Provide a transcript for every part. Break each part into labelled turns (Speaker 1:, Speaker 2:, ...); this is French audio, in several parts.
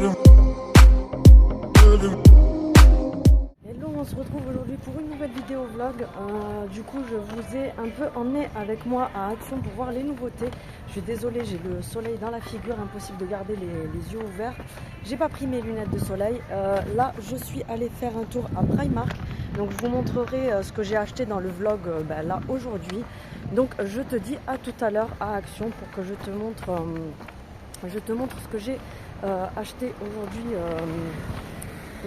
Speaker 1: Hello, on se retrouve aujourd'hui pour une nouvelle vidéo vlog. Du coup, je vous ai un peu emmené avec moi à Action pour voir les nouveautés. Je suis désolée, j'ai le soleil dans la figure, impossible de garder les yeux ouverts. J'ai pas pris mes lunettes de soleil. Là, je suis allée faire un tour à Primark. Donc, je vous montrerai ce que j'ai acheté dans le vlog là aujourd'hui. Donc, je te dis à tout à l'heure à Action pour que je te montre ce que j'ai acheté aujourd'hui.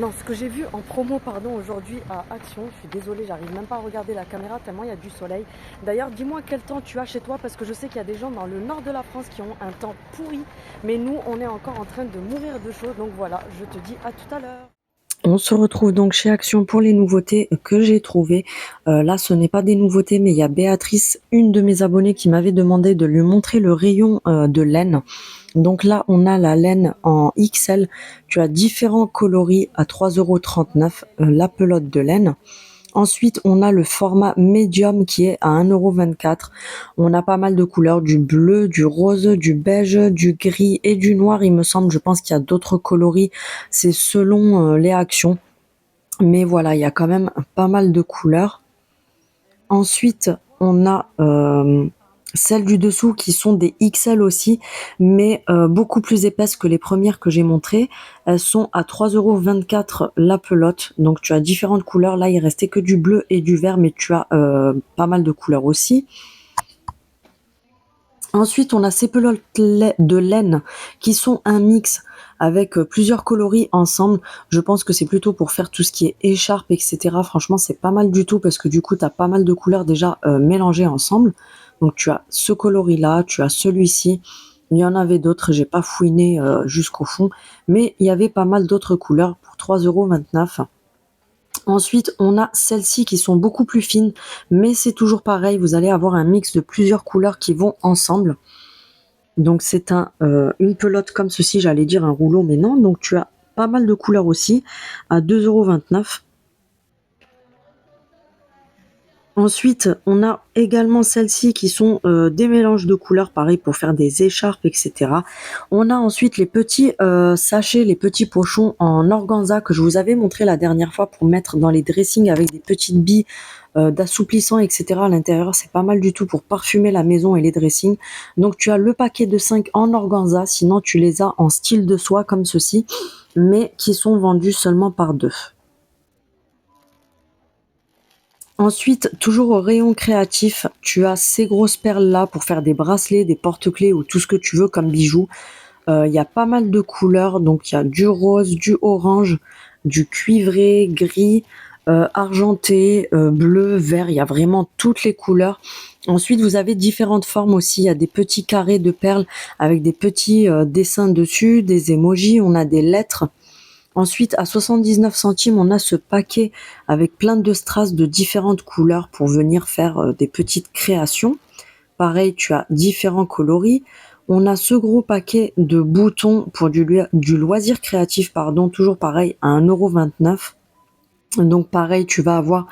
Speaker 1: Non, ce que j'ai vu en promo aujourd'hui à Action. Je suis désolée, j'arrive même pas à regarder la caméra tellement il y a du soleil. D'ailleurs, dis-moi quel temps tu as chez toi parce que je sais qu'il y a des gens dans le nord de la France qui ont un temps pourri. Mais nous, on est encore en train de mourir de chaud. Donc voilà, je te dis à tout à l'heure. On se retrouve donc chez Action pour les nouveautés que j'ai trouvées. Là, ce n'est pas des nouveautés, mais il y a Béatrice, une de mes abonnées, qui m'avait demandé de lui montrer le rayon de laine. Donc là, on a la laine en XL. Tu as différents coloris à 3,39 €, la pelote de laine. Ensuite, on a le format médium qui est à 1,24 €. On a pas mal de couleurs, du bleu, du rose, du beige, du gris et du noir, il me semble. Je pense qu'il y a d'autres coloris. C'est selon les actions. Mais voilà, il y a quand même pas mal de couleurs. Ensuite, on a celles du dessous qui sont des XL aussi, mais beaucoup plus épaisses que les premières que j'ai montrées. Elles sont à 3,24 € la pelote. Donc tu as différentes couleurs. Là, il restait que du bleu et du vert, mais tu as pas mal de couleurs aussi. Ensuite, on a ces pelotes de laine qui sont un mix avec plusieurs coloris ensemble. Je pense que c'est plutôt pour faire tout ce qui est écharpe, etc. Franchement, c'est pas mal du tout parce que du coup, tu as pas mal de couleurs déjà mélangées ensemble. Donc, tu as ce coloris-là, tu as celui-ci. Il y en avait d'autres, j'ai pas fouiné jusqu'au fond. Mais il y avait pas mal d'autres couleurs pour 3,29 €. Ensuite, on a celles-ci qui sont beaucoup plus fines, mais c'est toujours pareil, vous allez avoir un mix de plusieurs couleurs qui vont ensemble. Donc c'est une pelote comme ceci, j'allais dire un rouleau, mais non. Donc tu as pas mal de couleurs aussi, à 2,29 €. Ensuite, on a également celles-ci qui sont des mélanges de couleurs, pareil pour faire des écharpes, etc. On a ensuite les petits sachets, les petits pochons en organza que je vous avais montré la dernière fois pour mettre dans les dressings avec des petites billes d'assouplissant, etc. à l'intérieur. C'est pas mal du tout pour parfumer la maison et les dressings. Donc tu as le paquet de 5 en organza, sinon tu les as en style de soie comme ceci, mais qui sont vendus seulement par 2. Ensuite, toujours au rayon créatif, tu as ces grosses perles là pour faire des bracelets, des porte-clés ou tout ce que tu veux comme bijoux. Il y a pas mal de couleurs, donc il y a du rose, du orange, du cuivré, gris, argenté, bleu, vert, il y a vraiment toutes les couleurs. Ensuite, vous avez différentes formes aussi, il y a des petits carrés de perles avec des petits dessins dessus, des emojis, on a des lettres. Ensuite, à 79 centimes, on a ce paquet avec plein de strass de différentes couleurs pour venir faire des petites créations. Pareil, tu as différents coloris. On a ce gros paquet de boutons pour du loisir créatif, toujours pareil, à 1,29 €. Donc pareil, tu vas avoir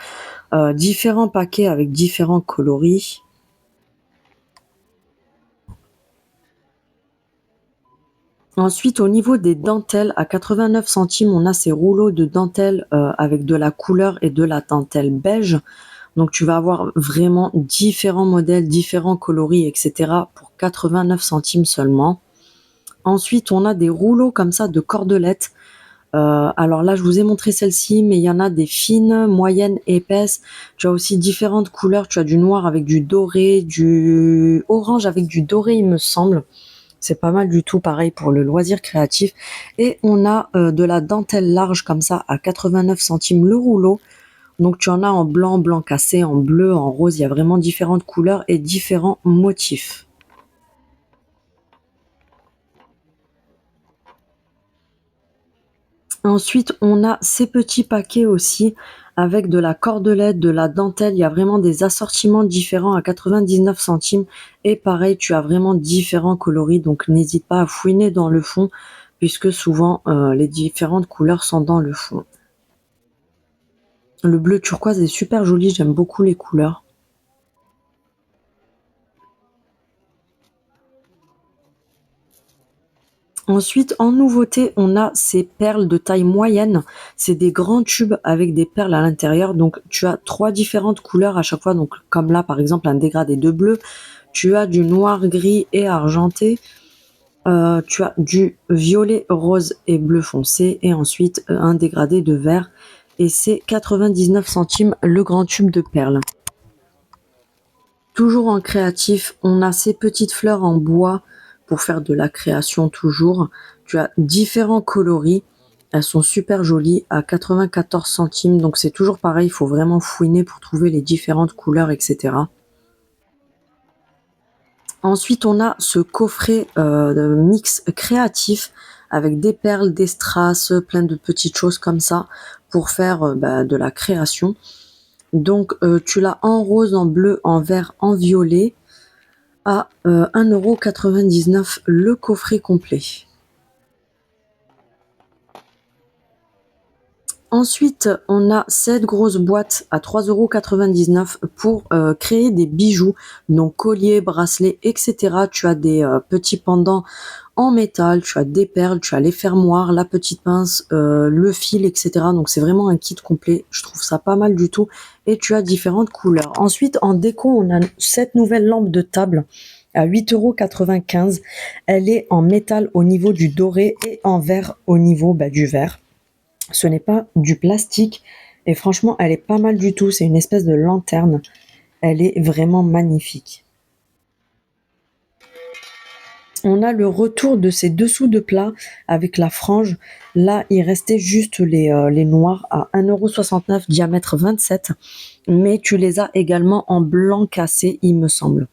Speaker 1: différents paquets avec différents coloris. Ensuite, au niveau des dentelles, à 89 centimes, on a ces rouleaux de dentelle avec de la couleur et de la dentelle beige. Donc tu vas avoir vraiment différents modèles, différents coloris, etc. pour 89 centimes seulement. Ensuite, on a des rouleaux comme ça de cordelettes. Alors là, je vous ai montré celle-ci, mais il y en a des fines, moyennes, épaisses. Tu as aussi différentes couleurs. Tu as du noir avec du doré, du orange avec du doré, il me semble. C'est pas mal du tout, pareil pour le loisir créatif. Et on a de la dentelle large comme ça à 89 centimes le rouleau. Donc tu en as en blanc, blanc cassé, en bleu, en rose. Il y a vraiment différentes couleurs et différents motifs. Ensuite, on a ces petits paquets aussi avec de la cordelette, de la dentelle. Il y a vraiment des assortiments différents à 99 centimes. Et pareil, tu as vraiment différents coloris. Donc n'hésite pas à fouiner dans le fond puisque souvent les différentes couleurs sont dans le fond. Le bleu turquoise est super joli. J'aime beaucoup les couleurs. Ensuite, en nouveauté, on a ces perles de taille moyenne. C'est des grands tubes avec des perles à l'intérieur. Donc, tu as 3 différentes couleurs à chaque fois. Donc, comme là, par exemple, un dégradé de bleu. Tu as du noir, gris et argenté. Tu as du violet, rose et bleu foncé. Et ensuite, un dégradé de vert. Et c'est 99 centimes le grand tube de perles. Toujours en créatif, on a ces petites fleurs en bois pour faire de la création toujours. Tu as différents coloris. Elles sont super jolies à 94 centimes. Donc c'est toujours pareil, il faut vraiment fouiner pour trouver les différentes couleurs, etc. Ensuite, on a ce coffret de mix créatif avec des perles, des strass, plein de petites choses comme ça pour faire de la création. Donc, tu l'as en rose, en bleu, en vert, en violet à 1,99 € le coffret complet. Ensuite, on a cette grosse boîte à 3,99 € pour créer des bijoux, donc colliers, bracelets, etc. Tu as des petits pendants en métal, tu as des perles, tu as les fermoirs, la petite pince, le fil, etc. Donc c'est vraiment un kit complet. Je trouve ça pas mal du tout. Et tu as différentes couleurs. Ensuite, en déco, on a cette nouvelle lampe de table à 8,95 €. Elle est en métal au niveau du doré et en verre au niveau du vert. Ce n'est pas du plastique et franchement, elle est pas mal du tout. C'est une espèce de lanterne. Elle est vraiment magnifique. On a le retour de ces dessous de plat avec la frange. Là, il restait juste les noirs à 1,69 € diamètre 27. Mais tu les as également en blanc cassé, il me semble.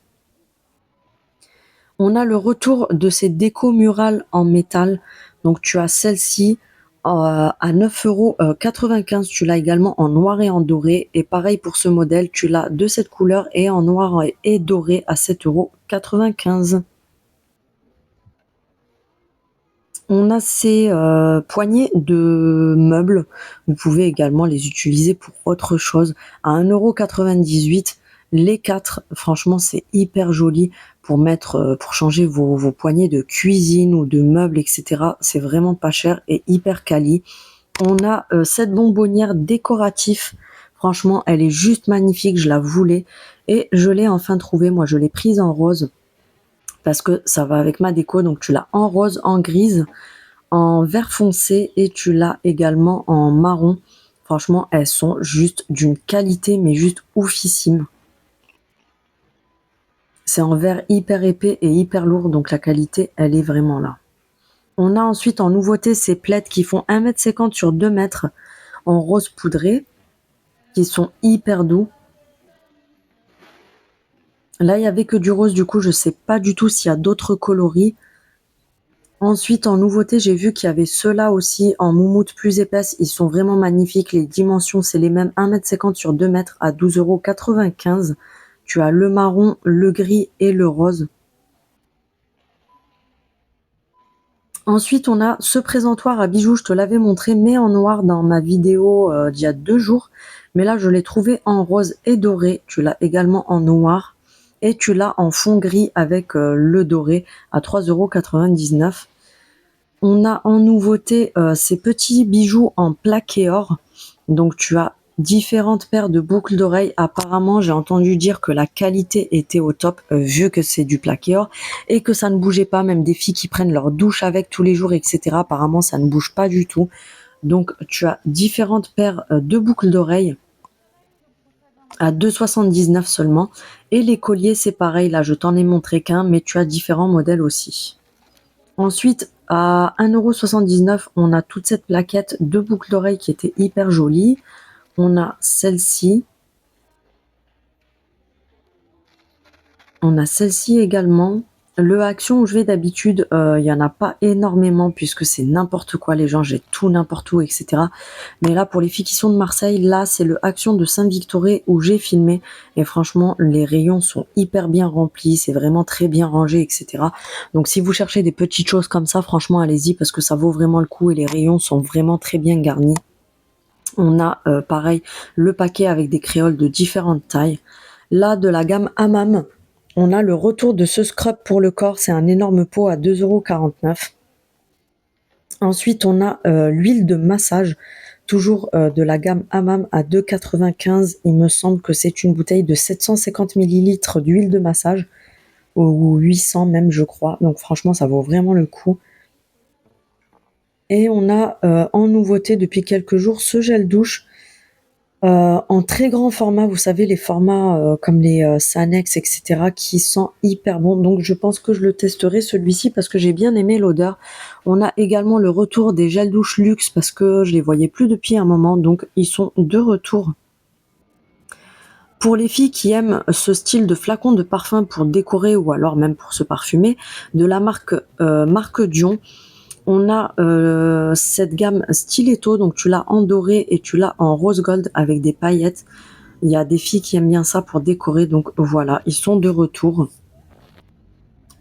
Speaker 1: On a le retour de ces décos murales en métal. Donc tu as celle-ci à 9,95 €. Tu l'as également en noir et en doré. Et pareil pour ce modèle, tu l'as de cette couleur et en noir et doré à 7,95 €. On a ces poignées de meubles. Vous pouvez également les utiliser pour autre chose. À 1,98 €, les 4, franchement, c'est hyper joli pour mettre, pour changer vos poignées de cuisine ou de meubles, etc. C'est vraiment pas cher et hyper quali. On a cette bonbonnière décorative. Franchement, elle est juste magnifique. Je la voulais et je l'ai enfin trouvée. Moi, je l'ai prise en rose parce que ça va avec ma déco. Donc, tu l'as en rose, en grise, en vert foncé et tu l'as également en marron. Franchement, elles sont juste d'une qualité, mais juste oufissime. C'est en verre hyper épais et hyper lourd, donc la qualité, elle est vraiment là. On a ensuite en nouveauté ces plaids qui font 1,50 m sur 2 mètres en rose poudré, qui sont hyper doux. Là, il n'y avait que du rose, du coup, je sais pas du tout s'il y a d'autres coloris. Ensuite, en nouveauté, j'ai vu qu'il y avait ceux-là aussi en moumoute plus épaisse. Ils sont vraiment magnifiques. Les dimensions, c'est les mêmes. 1,50 m sur 2 mètres à 12,95 €. Tu as le marron, le gris et le rose. Ensuite, on a ce présentoir à bijoux. Je te l'avais montré, mais en noir dans ma vidéo d'il y a 2 jours. Mais là, je l'ai trouvé en rose et doré. Tu l'as également en noir. Et tu l'as en fond gris avec le doré à 3,99 €. On a en nouveauté ces petits bijoux en plaqué or. Donc tu as différentes paires de boucles d'oreilles. Apparemment, j'ai entendu dire que la qualité était au top vu que c'est du plaqué or et que ça ne bougeait pas. Même des filles qui prennent leur douche avec tous les jours, etc. Apparemment, ça ne bouge pas du tout. Donc tu as différentes paires de boucles d'oreilles à 2,79 € seulement. Et les colliers, c'est pareil. Là, je t'en ai montré qu'un, mais tu as différents modèles aussi. Ensuite, à 1,79 €, on a toute cette plaquette de boucles d'oreilles qui était hyper jolie. On a celle-ci. On a celle-ci également. Le Action où je vais d'habitude, il y en a pas énormément puisque c'est n'importe quoi, les gens jettent tout n'importe où, etc. Mais là, pour les filles qui sont de Marseille, là, c'est le Action de Saint-Victoré où j'ai filmé. Et franchement, les rayons sont hyper bien remplis, c'est vraiment très bien rangé, etc. Donc si vous cherchez des petites choses comme ça, franchement, allez-y parce que ça vaut vraiment le coup et les rayons sont vraiment très bien garnis. On a pareil le paquet avec des créoles de différentes tailles. Là, de la gamme Hammam, on a le retour de ce scrub pour le corps. C'est un énorme pot à 2,49 €. Ensuite, on a l'huile de massage, toujours de la gamme Hammam à 2,95. Il me semble que c'est une bouteille de 750 millilitres d'huile de massage, ou 800 même, je crois. Donc franchement, ça vaut vraiment le coup. Et on a en nouveauté depuis quelques jours ce gel douche en très grand format, vous savez, les formats comme les Sanex, etc., qui sent hyper bon. Donc je pense que je le testerai celui-ci parce que j'ai bien aimé l'odeur. On a également le retour des gels douche luxe parce que je les voyais plus depuis un moment, donc ils sont de retour. Pour les filles qui aiment ce style de flacon de parfum pour décorer ou alors même pour se parfumer, de la marque Dion, on a cette gamme Stiletto, donc tu l'as en doré et tu l'as en rose gold avec des paillettes. Il y a des filles qui aiment bien ça pour décorer, donc voilà, ils sont de retour.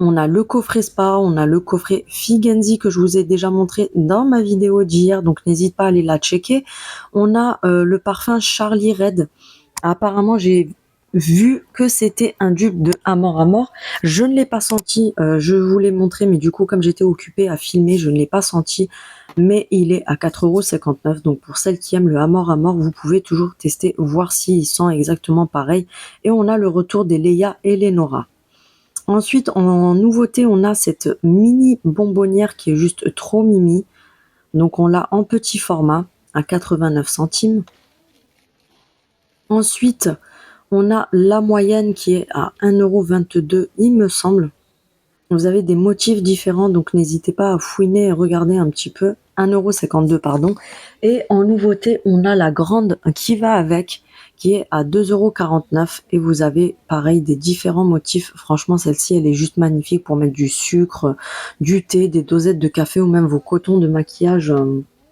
Speaker 1: On a le coffret spa, on a le coffret Figenzi que je vous ai déjà montré dans ma vidéo d'hier, donc n'hésite pas à aller la checker. On a le parfum Charlie Red. Apparemment, j'ai vu que c'était un dupe de Amor Amor. Je ne l'ai pas senti, je vous l'ai montré, mais du coup, comme j'étais occupée à filmer, je ne l'ai pas senti. Mais il est à 4,59 €. Donc pour celles qui aiment le Amor Amor, vous pouvez toujours tester, voir s'il sent exactement pareil. Et on a le retour des Leia et Lenora. Ensuite, en nouveauté, on a cette mini bonbonnière qui est juste trop mimi. Donc on l'a en petit format à 89 centimes. Ensuite, on a la moyenne qui est à 1,22 €, il me semble. Vous avez des motifs différents, donc n'hésitez pas à fouiner et regarder un petit peu. 1,52 €, pardon. Et en nouveauté, on a la grande qui va avec, qui est à 2,49 €. Et vous avez, pareil, des différents motifs. Franchement, celle-ci, elle est juste magnifique pour mettre du sucre, du thé, des dosettes de café ou même vos cotons de maquillage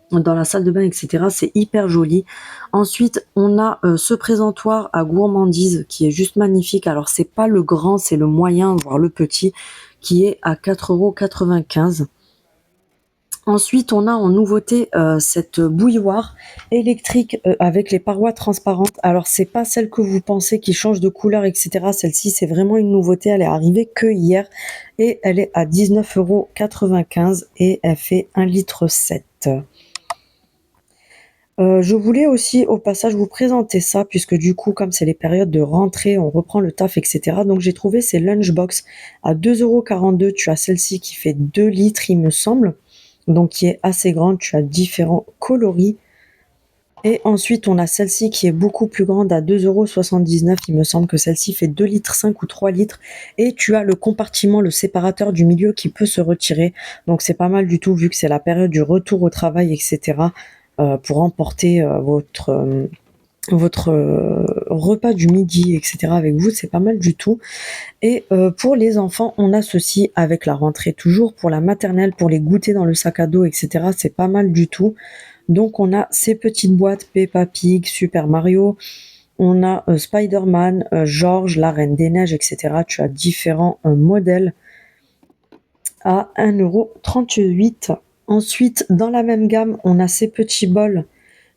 Speaker 1: dans la salle de bain, etc. C'est hyper joli. Ensuite, on a ce présentoir à gourmandise qui est juste magnifique. Alors, c'est pas le grand, c'est le moyen, voire le petit, qui est à 4,95 €. Ensuite, on a en nouveauté cette bouilloire électrique avec les parois transparentes. Alors, c'est pas celle que vous pensez qui change de couleur, etc. Celle-ci, c'est vraiment une nouveauté. Elle est arrivée que hier et elle est à 19,95 € et elle fait 1,7 litre. Je voulais aussi au passage vous présenter ça puisque du coup comme c'est les périodes de rentrée, on reprend le taf, etc. Donc j'ai trouvé ces lunchbox à 2,42 €. Tu as celle-ci qui fait 2 litres, il me semble, donc qui est assez grande. Tu as différents coloris. Et ensuite on a celle-ci qui est beaucoup plus grande à 2,79 €. Il me semble que celle-ci fait 2 litres 5 ou 3 litres. Et tu as le compartiment, le séparateur du milieu qui peut se retirer. Donc c'est pas mal du tout vu que c'est la période du retour au travail, etc. Pour emporter votre repas du midi, etc. avec vous, c'est pas mal du tout. Et pour les enfants, on a ceci avec la rentrée toujours. Pour la maternelle, pour les goûter dans le sac à dos, etc. c'est pas mal du tout. Donc on a ces petites boîtes Peppa Pig, Super Mario, on a Spider-Man, George, la Reine des Neiges, etc. Tu as différents modèles à 1,38 €. Ensuite, dans la même gamme, on a ces petits bols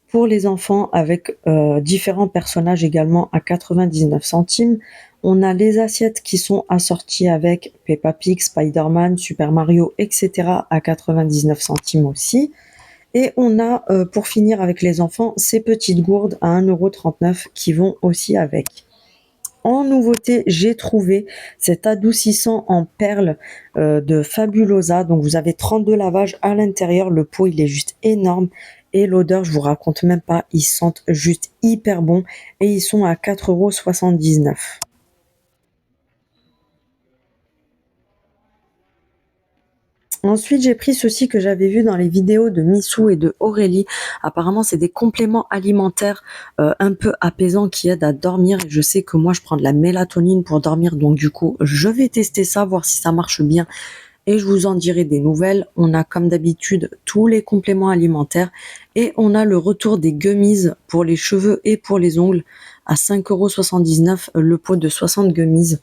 Speaker 1: pour les enfants avec différents personnages également à 99 centimes. On a les assiettes qui sont assorties avec Peppa Pig, Spider-Man, Super Mario, etc. à 99 centimes aussi. Et on a, pour finir avec les enfants, ces petites gourdes à 1,39 € qui vont aussi avec. En nouveauté, j'ai trouvé cet adoucissant en perles de Fabulosa. Donc vous avez 32 lavages à l'intérieur. Le pot, il est juste énorme. Et l'odeur, je vous raconte même pas, ils sentent juste hyper bon. Et ils sont à 4,79 €. Ensuite, j'ai pris ceci que j'avais vu dans les vidéos de Missou et de Aurélie. Apparemment, c'est des compléments alimentaires un peu apaisants qui aident à dormir. Et je sais que moi, je prends de la mélatonine pour dormir. Donc du coup, je vais tester ça, voir si ça marche bien. Et je vous en dirai des nouvelles. On a comme d'habitude tous les compléments alimentaires. Et on a le retour des gummies pour les cheveux et pour les ongles à 5,79 € le pot de 60 gummies.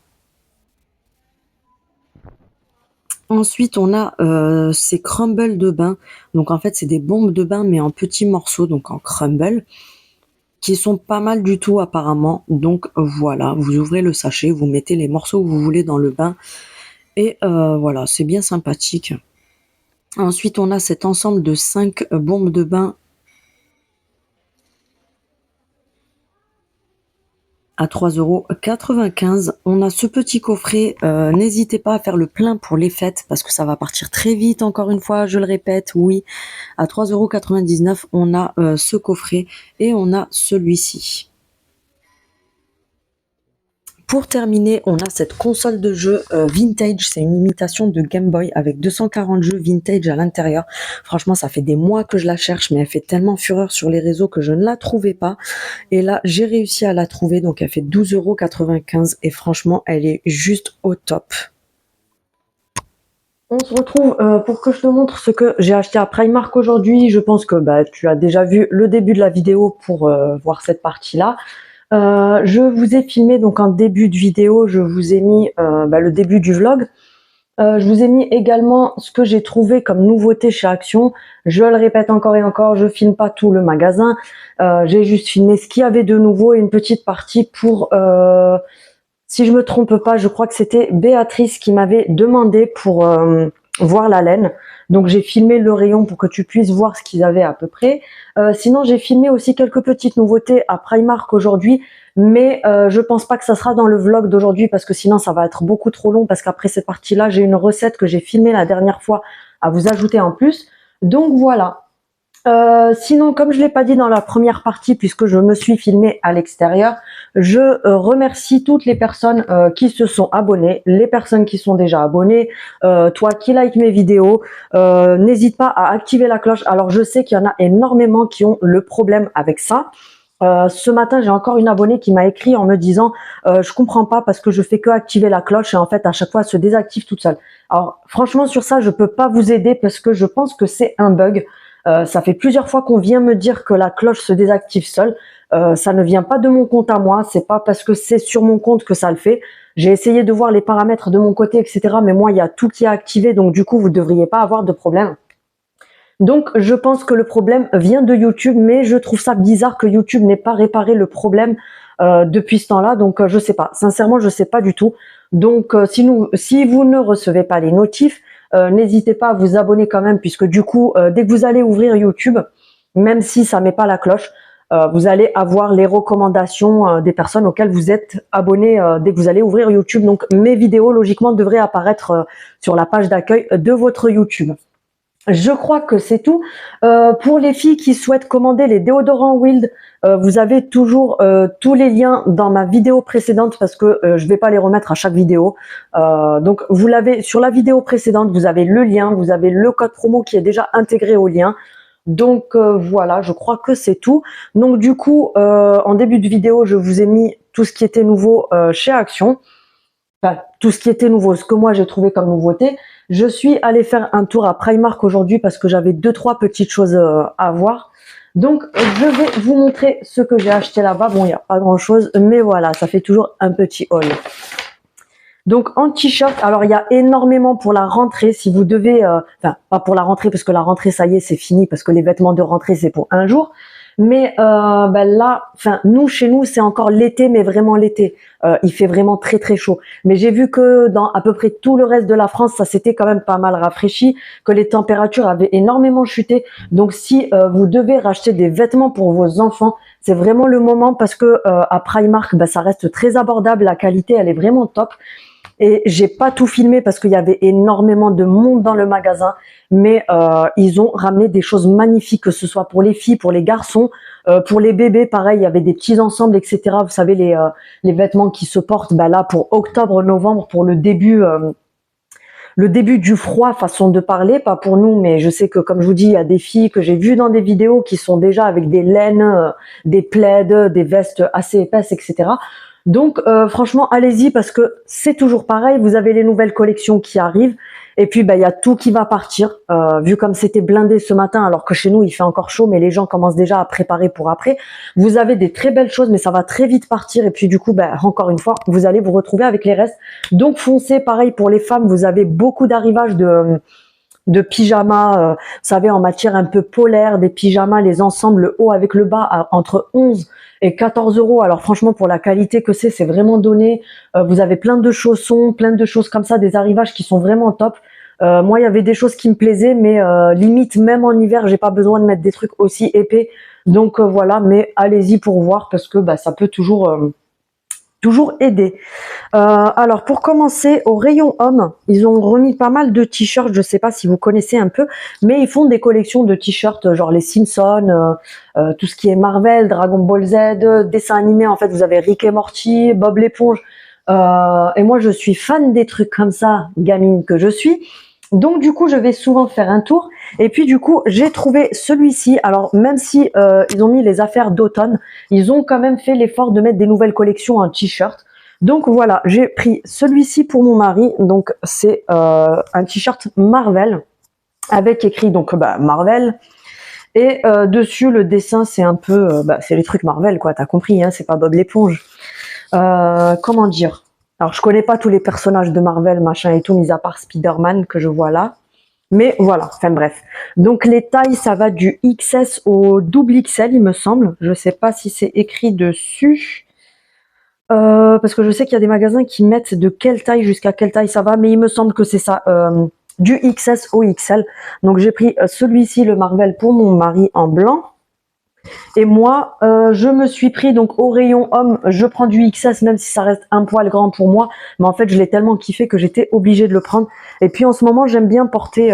Speaker 1: Ensuite, on a ces crumbles de bain. Donc en fait, c'est des bombes de bain mais en petits morceaux, donc en crumble, qui sont pas mal du tout apparemment. Donc voilà, vous ouvrez le sachet, vous mettez les morceaux que vous voulez dans le bain et voilà, c'est bien sympathique. Ensuite, on a cet ensemble de 5 bombes de bain à 3,95 €. On a ce petit coffret. N'hésitez pas à faire le plein pour les fêtes parce que ça va partir très vite. Encore une fois, je le répète, oui, à 3,99 €, on a ce coffret et on a celui-ci. Pour terminer, on a cette console de jeu vintage, c'est une imitation de Game Boy avec 240 jeux vintage à l'intérieur. Franchement, ça fait des mois que je la cherche, mais elle fait tellement fureur sur les réseaux que je ne la trouvais pas. Et là, j'ai réussi à la trouver, donc elle fait 12,95 € et franchement, elle est juste au top. On se retrouve pour que je te montre ce que j'ai acheté à Primark aujourd'hui. Je pense que tu as déjà vu le début de la vidéo pour voir cette partie-là. Je vous ai filmé donc en début de vidéo, je vous ai mis le début du vlog. Je vous ai mis également ce que j'ai trouvé comme nouveauté chez Action. Je le répète encore et encore, je filme pas tout le magasin. J'ai juste filmé ce qu'il y avait de nouveau et une petite partie pour, si je me trompe pas, je crois que c'était Béatrice qui m'avait demandé pour voir la laine. Donc j'ai filmé le rayon pour que tu puisses voir ce qu'ils avaient à peu près. Sinon j'ai filmé aussi quelques petites nouveautés à Primark aujourd'hui, mais je pense pas que ça sera dans le vlog d'aujourd'hui parce que sinon ça va être beaucoup trop long parce qu'après cette partie-là, j'ai une recette que j'ai filmée la dernière fois à vous ajouter en plus. Donc voilà. Sinon, comme je l'ai pas dit dans la première partie, puisque je me suis filmée à l'extérieur, je remercie toutes les personnes qui se sont abonnées, les personnes qui sont déjà abonnées, toi qui like mes vidéos, n'hésite pas à activer la cloche. Alors je sais qu'il y en a énormément qui ont le problème avec ça. Ce matin, j'ai encore une abonnée qui m'a écrit en me disant je comprends pas parce que je fais que activer la cloche et en fait à chaque fois elle se désactive toute seule. Alors franchement sur ça, je peux pas vous aider parce que je pense que c'est un bug. Ça fait plusieurs fois qu'on vient me dire que la cloche se désactive seule. Ça ne vient pas de mon compte à moi, c'est pas parce que c'est sur mon compte que ça le fait. J'ai essayé de voir les paramètres de mon côté, etc. Mais moi, il y a tout qui est activé, donc du coup, vous ne devriez pas avoir de problème. Donc, je pense que le problème vient de YouTube, mais je trouve ça bizarre que YouTube n'ait pas réparé le problème depuis ce temps-là. Donc, je sais pas. Sincèrement, je sais pas du tout. Donc, si vous ne recevez pas les notifs, n'hésitez pas à vous abonner quand même, puisque du coup, dès que vous allez ouvrir YouTube, même si ça met pas la cloche, vous allez avoir les recommandations des personnes auxquelles vous êtes abonné dès que vous allez ouvrir YouTube. Donc, mes vidéos, logiquement, devraient apparaître sur la page d'accueil de votre YouTube. Je crois que c'est tout. Pour les filles qui souhaitent commander les déodorants Wild, vous avez toujours tous les liens dans ma vidéo précédente parce que je vais pas les remettre à chaque vidéo. Donc vous l'avez sur la vidéo précédente, vous avez le lien, vous avez le code promo qui est déjà intégré au lien. Donc voilà, je crois que c'est tout. Donc du coup, en début de vidéo, je vous ai mis tout ce qui était nouveau chez Action. Enfin, tout ce qui était nouveau, ce que moi j'ai trouvé comme nouveauté. Je suis allée faire un tour à Primark aujourd'hui parce que j'avais 2-3 petites choses à voir. Donc je vais vous montrer ce que j'ai acheté là-bas. Bon, il n'y a pas grand-chose, mais voilà, ça fait toujours un petit haul. Donc en t-shirt, alors il y a énormément pour la rentrée. Si vous devez, enfin pas pour la rentrée parce que la rentrée ça y est c'est fini parce que les vêtements de rentrée c'est pour un jour. Mais là, enfin nous chez nous c'est encore l'été, mais vraiment l'été. Il fait vraiment très très chaud. Mais j'ai vu que dans à peu près tout le reste de la France, ça s'était quand même pas mal rafraîchi, que les températures avaient énormément chuté. Donc si vous devez racheter des vêtements pour vos enfants, c'est vraiment le moment parce que à Primark, ça reste très abordable, la qualité elle est vraiment top. Et j'ai pas tout filmé parce qu'il y avait énormément de monde dans le magasin, mais ils ont ramené des choses magnifiques, que ce soit pour les filles, pour les garçons, pour les bébés, pareil, il y avait des petits ensembles, etc. Vous savez les vêtements qui se portent, là pour octobre, novembre, pour le début du froid, façon de parler, pas pour nous, mais je sais que comme je vous dis, il y a des filles que j'ai vues dans des vidéos qui sont déjà avec des laines, des plaids, des vestes assez épaisses, etc. Donc franchement, allez-y parce que c'est toujours pareil. Vous avez les nouvelles collections qui arrivent. Et puis, il y a tout qui va partir. Vu comme c'était blindé ce matin, alors que chez nous, il fait encore chaud, mais les gens commencent déjà à préparer pour après. Vous avez des très belles choses, mais ça va très vite partir. Et puis, du coup, encore une fois, vous allez vous retrouver avec les restes. Donc, foncez. Pareil pour les femmes, vous avez beaucoup d'arrivages de pyjamas, vous savez, en matière un peu polaire, des pyjamas, les ensembles, le haut avec le bas, entre 11 et 14 euros. Alors franchement, pour la qualité que c'est vraiment donné. Vous avez plein de chaussons, plein de choses comme ça, des arrivages qui sont vraiment top. Moi, il y avait des choses qui me plaisaient, mais limite, même en hiver, j'ai pas besoin de mettre des trucs aussi épais. Donc voilà, mais allez-y pour voir parce que bah, ça peut toujours aider. Alors pour commencer, au rayon homme, ils ont remis pas mal de t-shirts, je sais pas si vous connaissez un peu, mais ils font des collections de t-shirts genre les Simpsons, tout ce qui est Marvel, Dragon Ball Z, dessins animés, en fait vous avez Rick et Morty, Bob l'éponge, et moi je suis fan des trucs comme ça, gamine que je suis. Donc du coup je vais souvent faire un tour et puis du coup j'ai trouvé celui-ci. Alors même si ils ont mis les affaires d'automne, ils ont quand même fait l'effort de mettre des nouvelles collections en t-shirt. Donc voilà, j'ai pris celui-ci pour mon mari. Donc c'est un t-shirt Marvel avec écrit donc bah, Marvel. Et dessus le dessin c'est un peu, bah, c'est les trucs Marvel quoi, t'as compris, hein, c'est pas Bob l'éponge. Comment dire? Alors je connais pas tous les personnages de Marvel machin et tout, mis à part Spider-Man que je vois là. Mais voilà, enfin bref. Donc les tailles, ça va du XS au double XL, il me semble. Je sais pas si c'est écrit dessus. Parce que je sais qu'il y a des magasins qui mettent de quelle taille jusqu'à quelle taille ça va, mais il me semble que c'est ça, du XS au XL. Donc j'ai pris celui-ci, le Marvel, pour mon mari en blanc. Et moi, je me suis pris donc au rayon homme, je prends du XS, même si ça reste un poil grand pour moi. Mais en fait, je l'ai tellement kiffé que j'étais obligée de le prendre. Et puis en ce moment, j'aime bien porter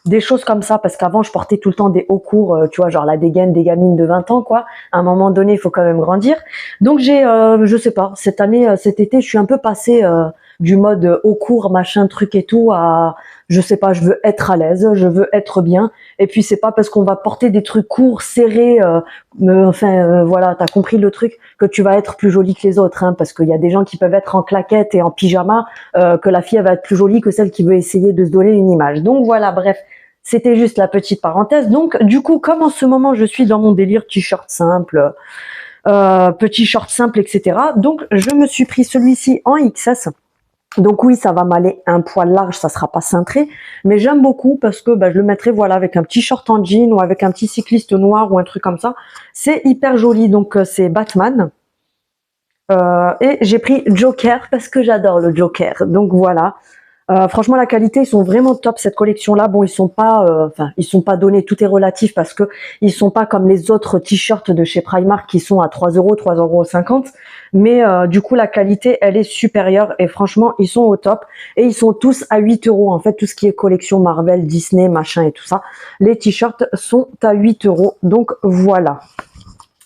Speaker 1: des choses comme ça, parce qu'avant je portais tout le temps des hauts cours, tu vois, genre la dégaine des gamines de 20 ans quoi. À un moment donné, il faut quand même grandir. Donc j'ai, je sais pas, cette année, cet été, je suis un peu passée du mode haut cours, machin, truc et tout, à, je sais pas, je veux être à l'aise, je veux être bien. Et puis c'est pas parce qu'on va porter des trucs courts, serrés, voilà, t'as compris le truc, que tu vas être plus jolie que les autres, hein, parce qu'il y a des gens qui peuvent être en claquettes et en pyjama, que la fille elle va être plus jolie que celle qui veut essayer de se donner une image. Donc voilà, bref, c'était juste la petite parenthèse. Donc du coup, comme en ce moment je suis dans mon délire t-shirt simple, petit short simple, etc. Donc je me suis pris celui-ci en XS. Donc oui, ça va m'aller un poil large, ça sera pas cintré, mais j'aime beaucoup parce que bah, je le mettrai voilà avec un petit short en jean ou avec un petit cycliste noir ou un truc comme ça. C'est hyper joli, donc c'est Batman. Et j'ai pris Joker parce que j'adore le Joker. Donc voilà. Franchement, la qualité, ils sont vraiment top cette collection-là. Bon, ils sont pas donnés, tout est relatif parce que ils sont pas comme les autres t-shirts de chez Primark qui sont à 3 euros, 3,50 €. Mais du coup, la qualité, elle est supérieure et franchement, ils sont au top. Et ils sont tous à 8 euros. En fait, tout ce qui est collection Marvel, Disney, machin et tout ça, les t-shirts sont à 8 euros. Donc voilà.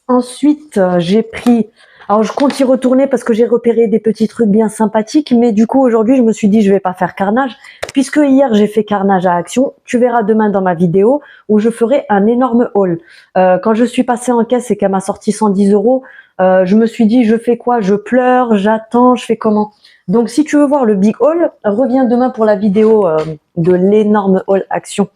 Speaker 1: Ensuite, j'ai pris... Alors, je compte y retourner parce que j'ai repéré des petits trucs bien sympathiques. Mais du coup, aujourd'hui, je me suis dit, je vais pas faire carnage. Puisque hier, j'ai fait carnage à Action. Tu verras demain dans ma vidéo où je ferai un énorme haul. Quand je suis passée en caisse et qu'elle m'a sorti 110 euros, je me suis dit, je fais quoi? Je pleure, j'attends, je fais comment? Donc, si tu veux voir le big haul, reviens demain pour la vidéo de l'énorme haul Action.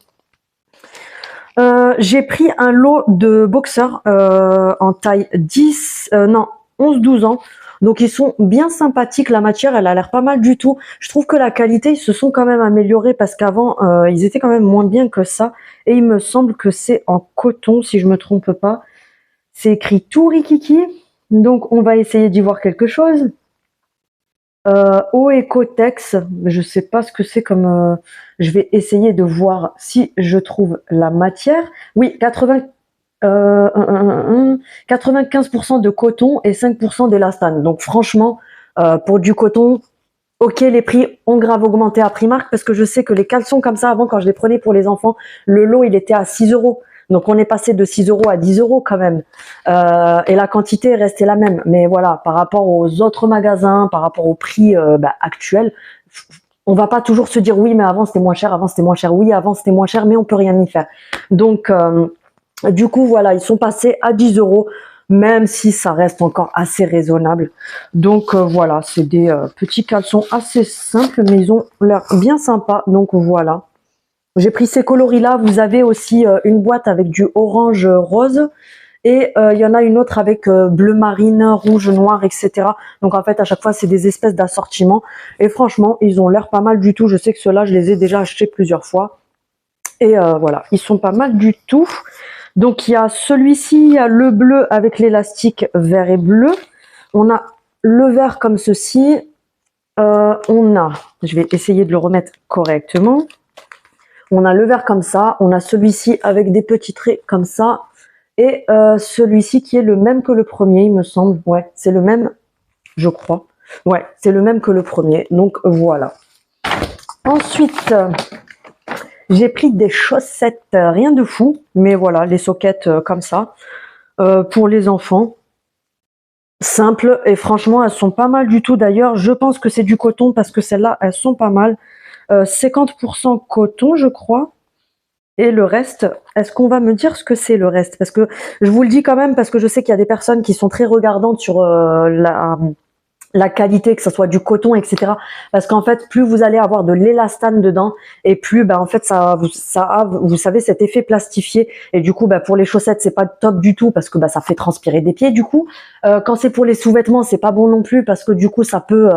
Speaker 1: J'ai pris un lot de boxers en taille 10, non, 11-12 ans. Donc ils sont bien sympathiques, la matière elle a l'air pas mal du tout. Je trouve que la qualité, ils se sont quand même améliorés parce qu'avant ils étaient quand même moins bien que ça. Et il me semble que c'est en coton si je me trompe pas. C'est écrit tout rikiki. Donc on va essayer d'y voir quelque chose. Oecotex, je sais pas ce que c'est comme... je vais essayer de voir si je trouve la matière. Oui, 95% de coton et 5% d'élastane. Donc franchement, pour du coton, ok, les prix ont grave augmenté à Primark parce que je sais que les caleçons comme ça, avant quand je les prenais pour les enfants, le lot il était à 6 euros. Donc on est passé de 6 euros à 10 euros quand même. Et la quantité est restée la même. Mais voilà, par rapport aux autres magasins, par rapport au prix actuel, on va pas toujours se dire oui, mais avant c'était moins cher, avant c'était moins cher. Oui, avant c'était moins cher, mais on peut rien y faire. Donc du coup, voilà, ils sont passés à 10 euros, même si ça reste encore assez raisonnable. Donc voilà, c'est des petits caleçons assez simples, mais ils ont l'air bien sympas. Donc voilà. J'ai pris ces coloris-là. Vous avez aussi une boîte avec du orange rose. Et il y en a une autre avec bleu marine, rouge, noir, etc. Donc en fait, à chaque fois, c'est des espèces d'assortiments. Et franchement, ils ont l'air pas mal du tout. Je sais que ceux-là, je les ai déjà achetés plusieurs fois. Et voilà, ils sont pas mal du tout. Donc il y a celui-ci, il y a le bleu avec l'élastique vert et bleu. On a le vert comme ceci. On a, je vais essayer de le remettre correctement. On a le vert comme ça, on a celui-ci avec des petits traits comme ça, et celui-ci qui est le même que le premier, il me semble. Ouais, c'est le même, je crois. Ouais, c'est le même que le premier. Donc voilà. Ensuite, j'ai pris des chaussettes, rien de fou, mais voilà, les soquettes comme ça, pour les enfants. Simple, et franchement, elles sont pas mal du tout. D'ailleurs, je pense que c'est du coton parce que celles-là, elles sont pas mal. 50% coton, je crois. Et le reste, est-ce qu'on va me dire ce que c'est le reste? Parce que je vous le dis quand même, parce que je sais qu'il y a des personnes qui sont très regardantes sur la qualité, que ce soit du coton, etc. Parce qu'en fait, plus vous allez avoir de l'élastane dedans, et plus, ben, en fait, ça a, vous savez, cet effet plastifié. Et du coup, ben, pour les chaussettes, c'est pas top du tout parce que ben, ça fait transpirer des pieds. Du coup, quand c'est pour les sous-vêtements, c'est pas bon non plus parce que du coup, ça peut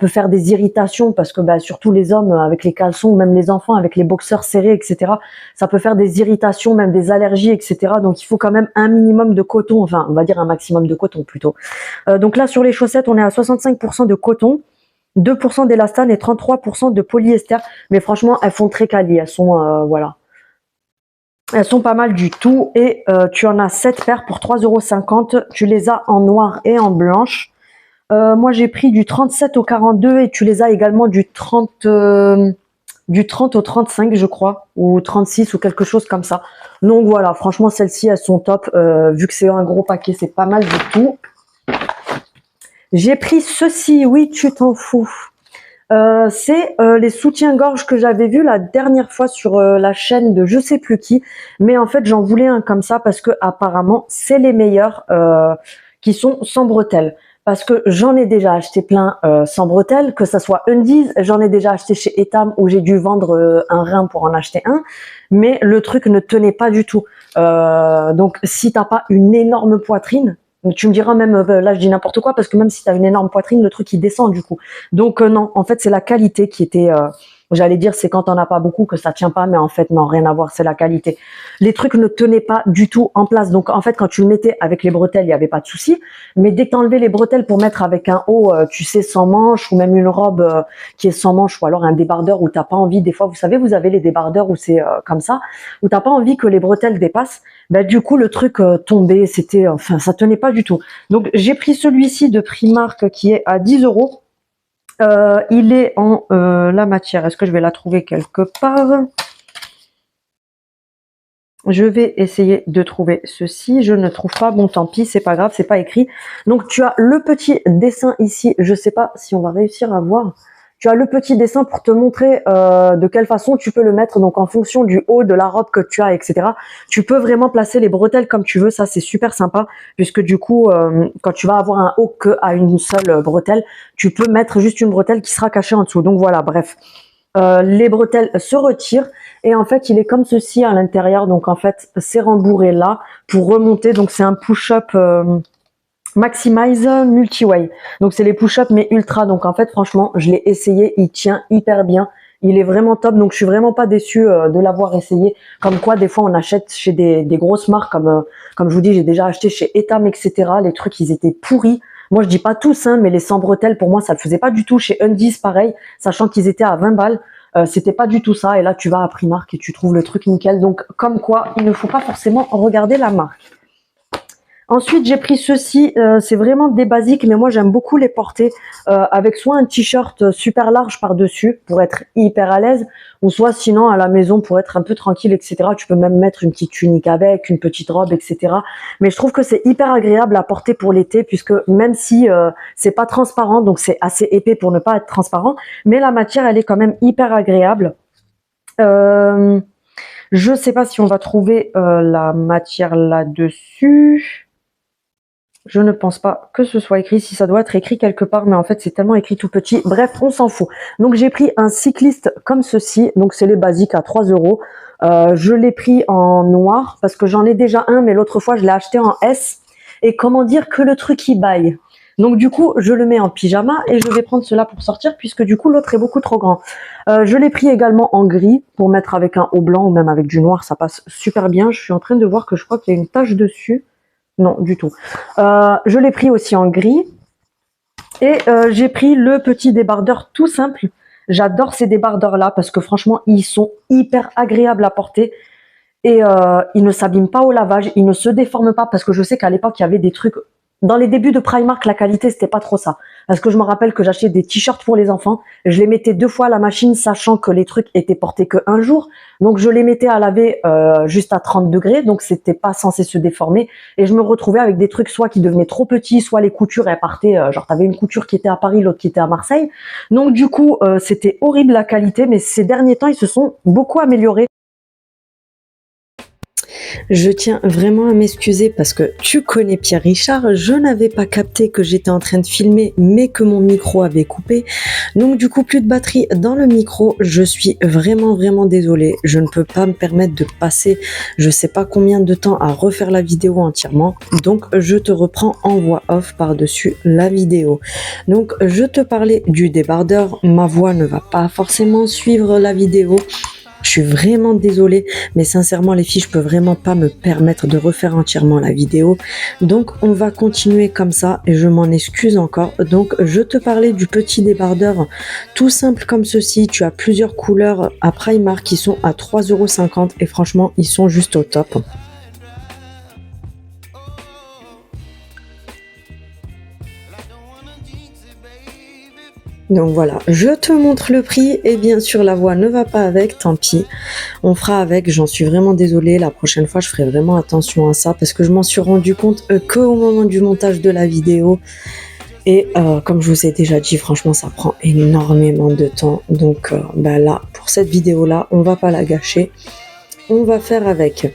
Speaker 1: faire des irritations parce que ben, surtout les hommes avec les caleçons ou même les enfants avec les boxeurs serrés, etc. Ça peut faire des irritations, même des allergies, etc. Donc, il faut quand même un minimum de coton, enfin, on va dire un maximum de coton plutôt. Donc là, sur les chaussettes, on est à 65% de coton, 2% d'élastane et 33% de polyester. Mais franchement, elles font très quali. Elles sont, voilà. Elles sont pas mal du tout. Et tu en as 7 paires pour 3,50 €. Tu les as en noir et en blanche. Moi, j'ai pris du 37 au 42 et tu les as également du 30 au 35, je crois, ou 36 ou quelque chose comme ça. Donc voilà, franchement, celles-ci, elles sont top. Vu que c'est un gros paquet, c'est pas mal du tout. J'ai pris ceci, oui, tu t'en fous. C'est les soutiens-gorge que j'avais vu la dernière fois sur la chaîne de je sais plus qui. Mais en fait, j'en voulais un comme ça parce que apparemment, c'est les meilleurs qui sont sans bretelles. Parce que j'en ai déjà acheté plein sans bretelles, que ça soit Undies, j'en ai déjà acheté chez Etam où j'ai dû vendre un rein pour en acheter un. Mais le truc ne tenait pas du tout. Donc, si t'as pas une énorme poitrine, tu me diras même, là je dis n'importe quoi, parce que même si tu as une énorme poitrine, le truc il descend du coup. Donc non, en fait c'est la qualité qui était, j'allais dire c'est quand on n'a pas beaucoup que ça tient pas, mais en fait non, rien à voir, c'est la qualité. Les trucs ne tenaient pas du tout en place. Donc en fait quand tu le mettais avec les bretelles, il n'y avait pas de souci. Mais dès que tu enlevais les bretelles pour mettre avec un haut, tu sais, sans manches, ou même une robe qui est sans manches, ou alors un débardeur où t'as pas envie, des fois vous savez, vous avez les débardeurs où c'est comme ça, où t'as pas envie que les bretelles dépassent. Bah, du coup, le truc tombait, c'était, enfin, ça tenait pas du tout. Donc, j'ai pris celui-ci de Primark qui est à 10 €. Il est en la matière. Est-ce que je vais la trouver quelque part? Je vais essayer de trouver ceci. Je ne trouve pas. Bon, tant pis, c'est pas grave, c'est pas écrit. Donc, tu as le petit dessin ici. Je sais pas si on va réussir à voir. Tu as le petit dessin pour te montrer de quelle façon tu peux le mettre. Donc, en fonction du haut, de la robe que tu as, etc. Tu peux vraiment placer les bretelles comme tu veux. Ça, c'est super sympa. Puisque du coup, quand tu vas avoir un haut que à une seule bretelle, tu peux mettre juste une bretelle qui sera cachée en dessous. Donc, voilà, bref. Les bretelles se retirent et en fait il est comme ceci à l'intérieur, donc en fait c'est rembourré là pour remonter. Donc c'est un push-up Maximize Multi-Way, donc c'est les push-up mais ultra. Donc en fait franchement je l'ai essayé, il tient hyper bien, il est vraiment top. Donc je suis vraiment pas déçue de l'avoir essayé. Comme quoi des fois on achète chez des grosses marques comme je vous dis, j'ai déjà acheté chez Etam, etc. Les trucs ils étaient pourris. Moi je dis pas tous hein, mais les sans bretelles pour moi ça le faisait pas du tout. Chez Undies pareil, sachant qu'ils étaient à 20 balles, c'était pas du tout ça. Et là tu vas à Primark et tu trouves le truc nickel. Donc comme quoi il ne faut pas forcément regarder la marque. Ensuite, j'ai pris ceci, c'est vraiment des basiques, mais moi j'aime beaucoup les porter avec soit un t-shirt super large par-dessus pour être hyper à l'aise, ou soit sinon à la maison pour être un peu tranquille, etc. Tu peux même mettre une petite tunique avec, une petite robe, etc. Mais je trouve que c'est hyper agréable à porter pour l'été, puisque même si c'est pas transparent, donc c'est assez épais pour ne pas être transparent, mais la matière elle est quand même hyper agréable. Je sais pas si on va trouver la matière là-dessus. Je ne pense pas que ce soit écrit. Si ça doit être écrit quelque part, mais en fait c'est tellement écrit tout petit. Bref, on s'en fout. Donc j'ai pris un cycliste comme ceci. Donc c'est les basiques à 3 €. Je l'ai pris en noir parce que j'en ai déjà un, mais l'autre fois je l'ai acheté en S. Et comment dire que le truc il baille. Donc du coup je le mets en pyjama et je vais prendre cela pour sortir puisque du coup l'autre est beaucoup trop grand. Je l'ai pris également en gris pour mettre avec un haut blanc ou même avec du noir, ça passe super bien. Je suis en train de voir que je crois qu'il y a une tache dessus. Non, du tout. Je l'ai pris aussi en gris. Et j'ai pris le petit débardeur tout simple. J'adore ces débardeurs-là parce que franchement, ils sont hyper agréables à porter. Et ils ne s'abîment pas au lavage, ils ne se déforment pas parce que je sais qu'à l'époque il y avait des trucs. Dans les débuts de Primark, la qualité c'était pas trop ça. Parce que je me rappelle que j'achetais des t-shirts pour les enfants, je les mettais 2 fois à la machine, sachant que les trucs étaient portés que un jour. Donc je les mettais à laver juste à 30 degrés, donc c'était pas censé se déformer. Et je me retrouvais avec des trucs soit qui devenaient trop petits, soit les coutures elles partaient. Genre t'avais une couture qui était à Paris, l'autre qui était à Marseille. Donc du coup c'était horrible la qualité, mais ces derniers temps ils se sont beaucoup améliorés. Je tiens vraiment à m'excuser parce que tu connais Pierre Richard, je n'avais pas capté que j'étais en train de filmer mais que mon micro avait coupé. Donc du coup plus de batterie dans le micro, je suis vraiment désolée. Je ne peux pas me permettre de passer je sais pas combien de temps à refaire la vidéo entièrement. Donc je te reprends en voix off par-dessus la vidéo. Donc je te parlais du débardeur, ma voix ne va pas forcément suivre la vidéo. Je suis vraiment désolée, mais sincèrement les filles, je peux vraiment pas me permettre de refaire entièrement la vidéo. Donc on va continuer comme ça et je m'en excuse encore. Donc je te parlais du petit débardeur tout simple comme ceci. Tu as plusieurs couleurs à Primark qui sont à 3,50 € et franchement ils sont juste au top. Donc voilà, je te montre le prix et bien sûr la voix ne va pas avec, tant pis. On fera avec, j'en suis vraiment désolée. La prochaine fois, je ferai vraiment attention à ça parce que je m'en suis rendu compte qu'au moment du montage de la vidéo. Et comme je vous ai déjà dit, franchement, ça prend énormément de temps. Donc là, pour cette vidéo-là, on va pas la gâcher. On va faire avec.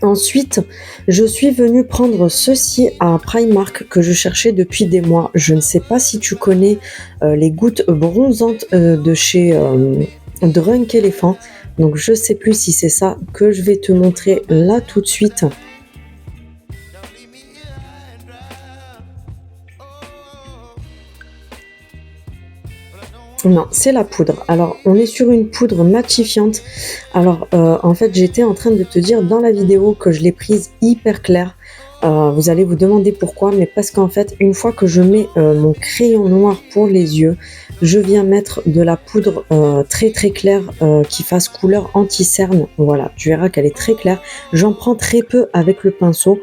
Speaker 1: Ensuite, je suis venue prendre ceci à Primark que je cherchais depuis des mois. Je ne sais pas si tu connais les gouttes bronzantes de chez Drunk Elephant. Donc je sais plus si c'est ça que je vais te montrer là tout de suite. Non, c'est la poudre. Alors, on est sur une poudre matifiante. Alors, en fait, j'étais en train de te dire dans la vidéo que je l'ai prise hyper claire. Vous allez vous demander pourquoi, mais parce qu'en fait, une fois que je mets mon crayon noir pour les yeux, je viens mettre de la poudre très claire qui fasse couleur anti-cerne. Voilà, tu verras qu'elle est très claire. J'en prends très peu avec le pinceau.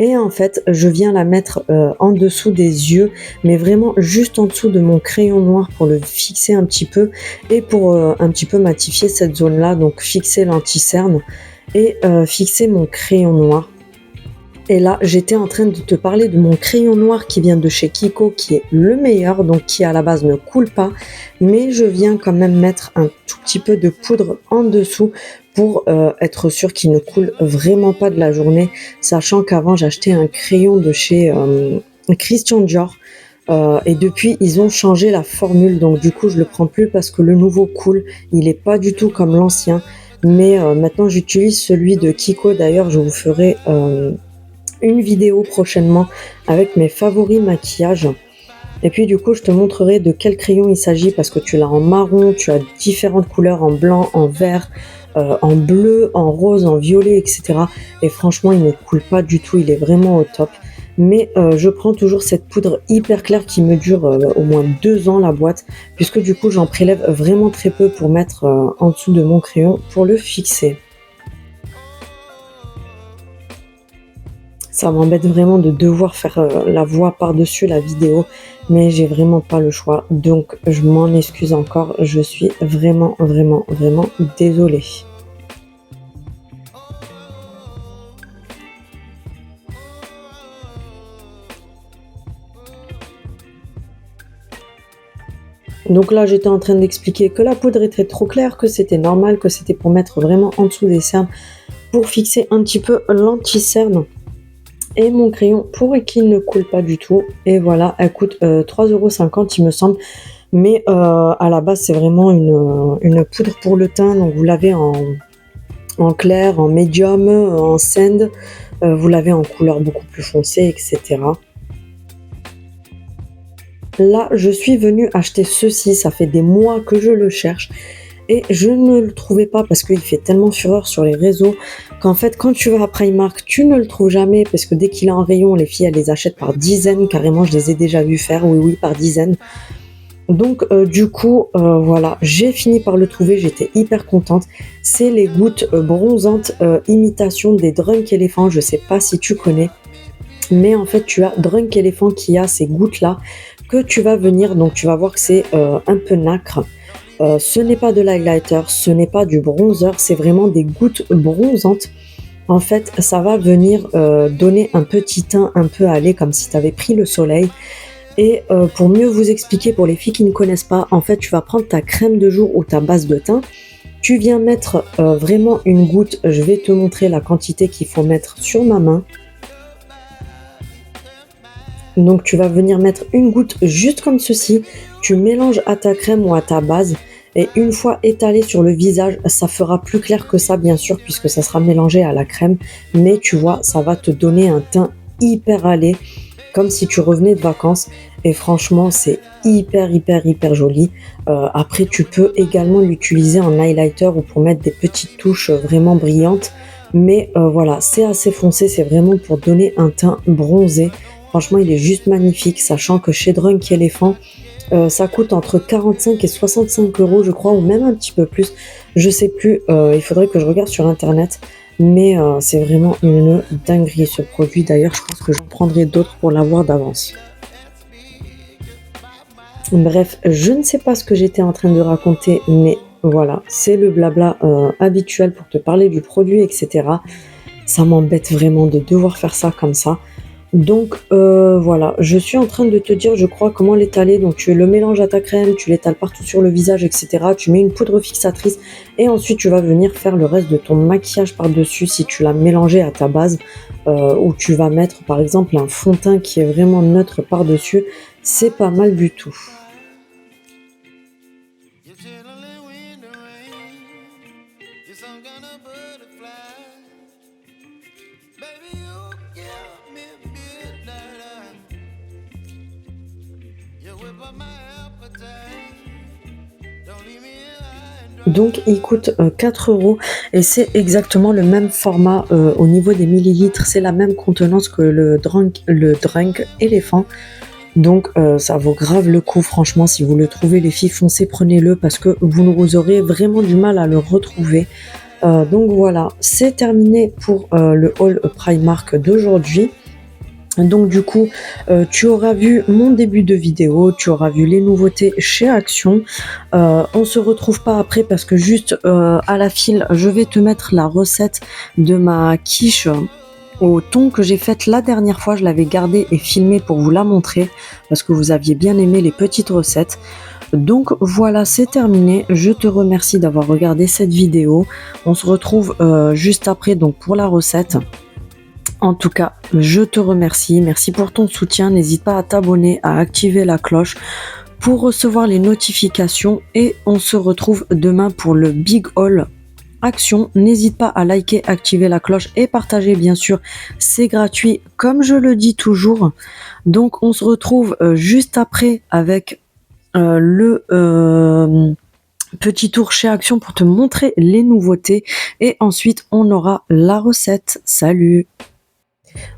Speaker 1: Et en fait, je viens la mettre en dessous des yeux, mais vraiment juste en dessous de mon crayon noir pour le fixer un petit peu et pour un petit peu matifier cette zone-là. Donc fixer l'anti-cerne et fixer mon crayon noir. Et là, j'étais en train de te parler de mon crayon noir qui vient de chez Kiko, qui est le meilleur, donc qui à la base ne coule pas. Mais je viens quand même mettre un tout petit peu de poudre en dessous pour être sûr qu'il ne coule vraiment pas de la journée. Sachant qu'avant, j'achetais un crayon de chez Christian Dior. Et depuis, ils ont changé la formule. Donc du coup, je le prends plus parce que le nouveau coule. Il n'est pas du tout comme l'ancien. Mais maintenant, j'utilise celui de Kiko. D'ailleurs, je vous ferai une vidéo prochainement avec mes favoris maquillages. Et puis du coup, je te montrerai de quel crayon il s'agit parce que tu l'as en marron, tu as différentes couleurs en blanc, en vert, en bleu, en rose, en violet, etc. Et franchement, il ne coule pas du tout, il est vraiment au top. Mais je prends toujours cette poudre hyper claire qui me dure au moins 2 ans la boîte, puisque du coup, j'en prélève vraiment très peu pour mettre en dessous de mon crayon pour le fixer. Ça m'embête vraiment de devoir faire la voix par-dessus la vidéo, mais j'ai vraiment pas le choix. Donc je m'en excuse encore, je suis vraiment désolée. Donc là, j'étais en train d'expliquer que la poudre était trop claire, que c'était normal, que c'était pour mettre vraiment en dessous des cernes, pour fixer un petit peu l'anti-cerne. Et mon crayon pour qu'il ne coule pas du tout. Et voilà, elle coûte 3,50 € il me semble. Mais à la base, c'est vraiment une poudre pour le teint. Donc vous l'avez en clair, en médium, en sand. Vous l'avez en couleur beaucoup plus foncée, etc. Là, je suis venue acheter ceci. Ça fait des mois que je le cherche. et je ne le trouvais pas parce qu'il fait tellement fureur sur les réseaux qu'en fait quand tu vas à Primark tu ne le trouves jamais parce que dès qu'il est en rayon les filles elles les achètent par dizaines, carrément je les ai déjà vues faire, oui par dizaines. Donc du coup voilà, j'ai fini par le trouver, j'étais hyper contente. C'est les gouttes bronzantes imitation des Drunk Elephant, je sais pas si tu connais, mais en fait tu as Drunk Elephant qui a ces gouttes là que tu vas venir, donc tu vas voir que c'est un peu nacre. Ce n'est pas de l'highlighter, ce n'est pas du bronzer, c'est vraiment des gouttes bronzantes. En fait, ça va venir donner un petit teint un peu allé, comme si tu avais pris le soleil. Et pour mieux vous expliquer, pour les filles qui ne connaissent pas, en fait, tu vas prendre ta crème de jour ou ta base de teint. Tu viens mettre vraiment une goutte, je vais te montrer la quantité qu'il faut mettre sur ma main. Donc tu vas venir mettre une goutte juste comme ceci, tu mélanges à ta crème ou à ta base et une fois étalé sur le visage, ça fera plus clair que ça bien sûr puisque ça sera mélangé à la crème, mais tu vois, ça va te donner un teint hyper allé, comme si tu revenais de vacances et franchement c'est hyper joli. Après tu peux également l'utiliser en highlighter ou pour mettre des petites touches vraiment brillantes, mais voilà, c'est assez foncé, c'est vraiment pour donner un teint bronzé. Franchement, il est juste magnifique, sachant que chez Drunk Elephant, ça coûte entre 45 et 65 euros, je crois, ou même un petit peu plus. Je sais plus, il faudrait que je regarde sur internet, mais c'est vraiment une dinguerie ce produit. D'ailleurs, je pense que j'en prendrai d'autres pour l'avoir d'avance. Bref, je ne sais pas ce que j'étais en train de raconter, mais voilà, c'est le blabla habituel pour te parler du produit, etc. Ça m'embête vraiment de devoir faire ça comme ça. Donc voilà, je suis en train de te dire, je crois, comment l'étaler. Donc tu le mélanges à ta crème, tu l'étales partout sur le visage, etc. Tu mets une poudre fixatrice et ensuite tu vas venir faire le reste de ton maquillage par-dessus si tu l'as mélangé à ta base, ou tu vas mettre par exemple un fond de teint qui est vraiment neutre par-dessus. C'est pas mal du tout. Donc il coûte 4 euros et c'est exactement le même format au niveau des millilitres, c'est la même contenance que le Drunk Elephant. Donc ça vaut grave le coup, franchement, si vous le trouvez les filles, foncez, prenez-le parce que vous aurez vraiment du mal à le retrouver. Donc voilà, c'est terminé pour le haul Primark d'aujourd'hui. Donc du coup, tu auras vu mon début de vidéo, tu auras vu les nouveautés chez Action. On se retrouve pas après parce que juste à la file, je vais te mettre la recette de ma quiche au thon que j'ai faite la dernière fois. Je l'avais gardée et filmée pour vous la montrer parce que vous aviez bien aimé les petites recettes. Donc voilà, c'est terminé. Je te remercie d'avoir regardé cette vidéo. On se retrouve juste après donc pour la recette. En tout cas, je te remercie. Merci pour ton soutien. N'hésite pas à t'abonner, à activer la cloche pour recevoir les notifications. Et on se retrouve demain pour le Big Haul Action. N'hésite pas à liker, activer la cloche et partager, bien sûr. C'est gratuit, comme je le dis toujours. Donc, on se retrouve juste après avec le petit tour chez Action pour te montrer les nouveautés. Et ensuite, on aura la recette. Salut!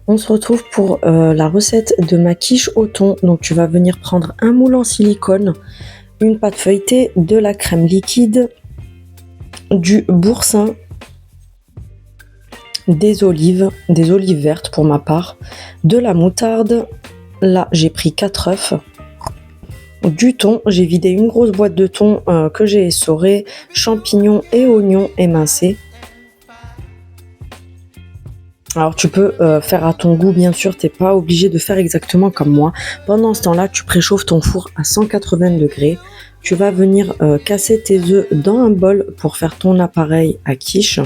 Speaker 1: On se retrouve pour la recette de ma quiche au thon. Donc tu vas venir prendre un moule en silicone, une pâte feuilletée, de la crème liquide, du boursin, des olives vertes pour ma part, de la moutarde, là j'ai pris 4 œufs, du thon, j'ai vidé une grosse boîte de thon que j'ai essoré, champignons et oignons émincés. Alors tu peux faire à ton goût, bien sûr, t'es pas obligé de faire exactement comme moi. Pendant ce temps-là, tu préchauffes ton four à 180 degrés. Tu vas venir casser tes œufs dans un bol pour faire ton appareil à quiche.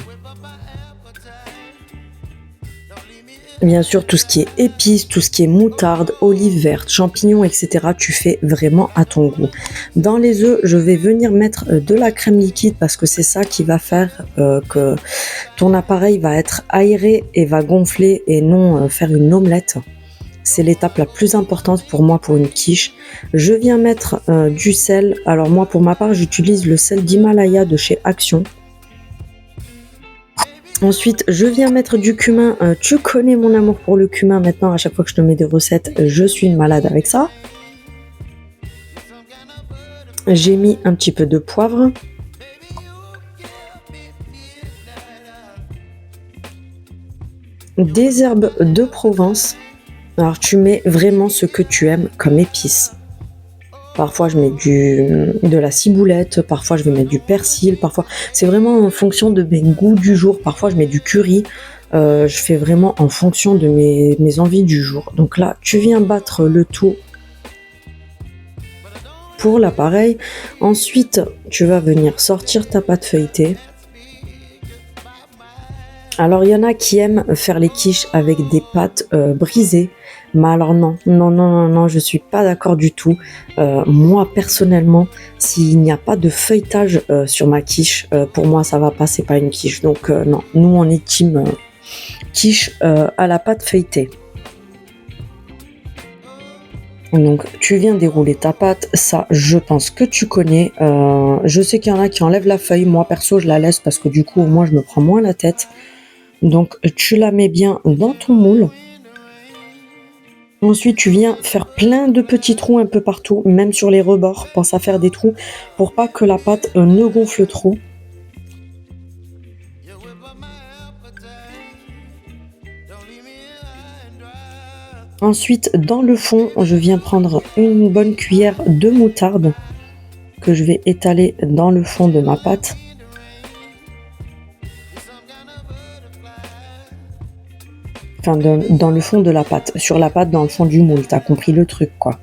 Speaker 1: Bien sûr, tout ce qui est épices, tout ce qui est moutarde, olives vertes, champignons, etc. Tu fais vraiment à ton goût. Dans les œufs, je vais venir mettre de la crème liquide parce que c'est ça qui va faire que ton appareil va être aéré et va gonfler et non faire une omelette. c'est l'étape la plus importante pour moi pour une quiche. Je viens mettre du sel. Alors moi, pour ma part, j'utilise le sel d'Himalaya de chez Action. Ensuite, je viens mettre du cumin. Tu connais mon amour pour le cumin maintenant. À chaque fois que je te mets des recettes, je suis une malade avec ça. J'ai mis un petit peu de poivre. Des herbes de Provence. Alors tu mets vraiment ce que tu aimes comme épices. Parfois je mets de la ciboulette, parfois je vais mettre du persil, parfois c'est vraiment en fonction de mes goûts du jour. Parfois je mets du curry. Je fais vraiment en fonction de mes envies du jour. Donc là tu viens battre le tout pour l'appareil. Ensuite tu vas venir sortir ta pâte feuilletée. Alors il y en a qui aiment faire les quiches avec des pâtes brisées, mais alors non, je suis pas d'accord du tout. Moi personnellement, s'il n'y a pas de feuilletage sur ma quiche, pour moi ça va pas, c'est pas une quiche. Donc non, nous on est team quiche à la pâte feuilletée. Donc tu viens dérouler ta pâte, ça je pense que tu connais. Je sais qu'il y en a qui enlèvent la feuille, moi perso je la laisse parce que du coup moi je me prends moins la tête. Donc tu la mets bien dans ton moule. Ensuite tu viens faire plein de petits trous un peu partout, même sur les rebords. Pense à faire des trous pour pas que la pâte ne gonfle trop. Ensuite dans le fond je viens prendre une bonne cuillère de moutarde que je vais étaler dans le fond de ma pâte. Enfin, dans le fond de la pâte, sur la pâte, dans le fond du moule, t'as compris le truc quoi.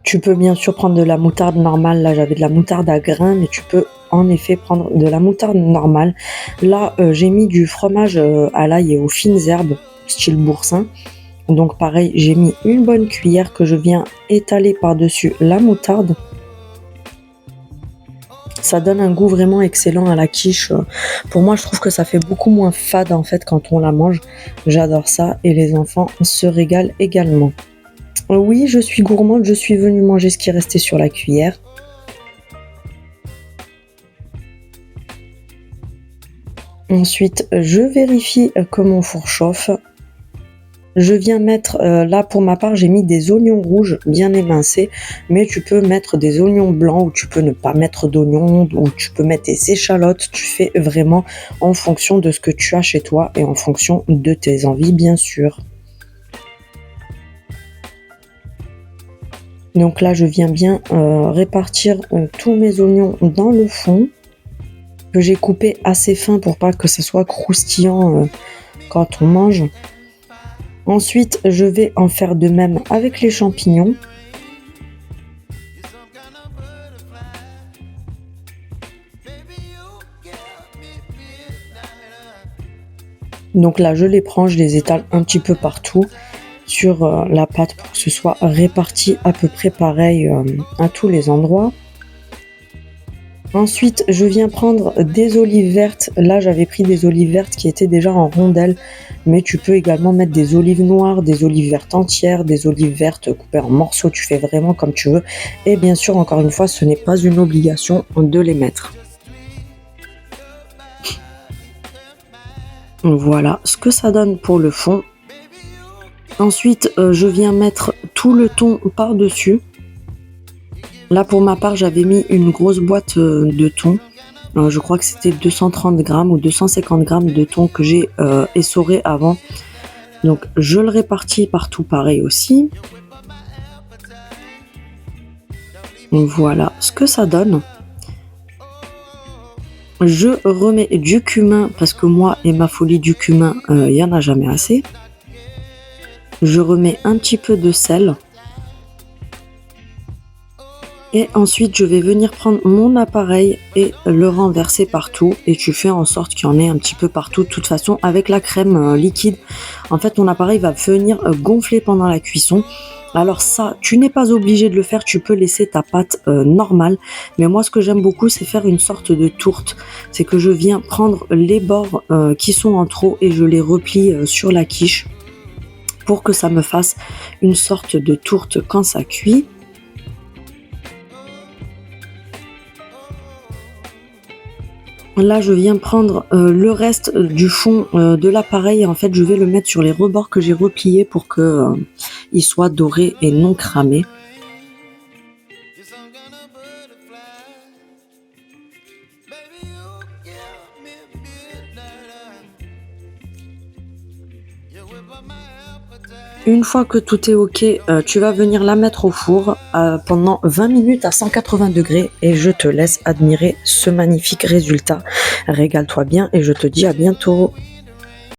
Speaker 1: Tu peux bien sûr prendre de la moutarde normale, là j'avais de la moutarde à grains, mais tu peux en effet prendre de la moutarde normale. Là j'ai mis du fromage à l'ail et aux fines herbes, style boursin. Donc pareil, j'ai mis une bonne cuillère que je viens étaler par-dessus la moutarde. Ça donne un goût vraiment excellent à la quiche. Pour moi, je trouve que ça fait beaucoup moins fade en fait quand on la mange. J'adore ça et les enfants se régalent également. Oui, je suis gourmande, je suis venue manger ce qui restait sur la cuillère. Ensuite, je vérifie que mon four chauffe. Je viens mettre, là pour ma part, j'ai mis des oignons rouges bien émincés, mais tu peux mettre des oignons blancs ou tu peux ne pas mettre d'oignons ou tu peux mettre des échalotes. Tu fais vraiment en fonction de ce que tu as chez toi et en fonction de tes envies, bien sûr. Donc là, je viens bien répartir tous mes oignons dans le fond, que j'ai coupé assez fin pour pas que ça soit croustillant quand on mange. Ensuite, je vais en faire de même avec les champignons. Donc là, je les prends, je les étale un petit peu partout sur la pâte pour que ce soit réparti à peu près pareil à tous les endroits. Ensuite, je viens prendre des olives vertes. Là, j'avais pris des olives vertes qui étaient déjà en rondelles, mais tu peux également mettre des olives noires, des olives vertes entières, des olives vertes coupées en morceaux. Tu fais vraiment comme tu veux. Et bien sûr, encore une fois, ce n'est pas une obligation de les mettre. Voilà ce que ça donne pour le fond. Ensuite, je viens mettre tout le thon par-dessus. Là, pour ma part, j'avais mis une grosse boîte de thon. Je crois que c'était 230 grammes ou 250 grammes de thon que j'ai essoré avant. Donc, je le répartis partout pareil aussi. Donc, voilà ce que ça donne. Je remets du cumin parce que moi et ma folie du cumin, il n'y en a jamais assez. Je remets un petit peu de sel. Et ensuite, je vais venir prendre mon appareil et le renverser partout. Et tu fais en sorte qu'il y en ait un petit peu partout. De toute façon, avec la crème liquide, en fait, ton appareil va venir gonfler pendant la cuisson. Alors ça, tu n'es pas obligé de le faire, tu peux laisser ta pâte normale. Mais moi, ce que j'aime beaucoup, c'est faire une sorte de tourte. C'est que je viens prendre les bords qui sont en trop et je les replie sur la quiche pour que ça me fasse une sorte de tourte quand ça cuit. Là, je viens prendre le reste du fond de l'appareil et en fait, je vais le mettre sur les rebords que j'ai repliés pour que il soit doré et non cramé. Une fois que tout est OK, tu vas venir la mettre au four, pendant 20 minutes à 180 degrés et je te laisse admirer ce magnifique résultat. Régale-toi bien et je te dis à bientôt.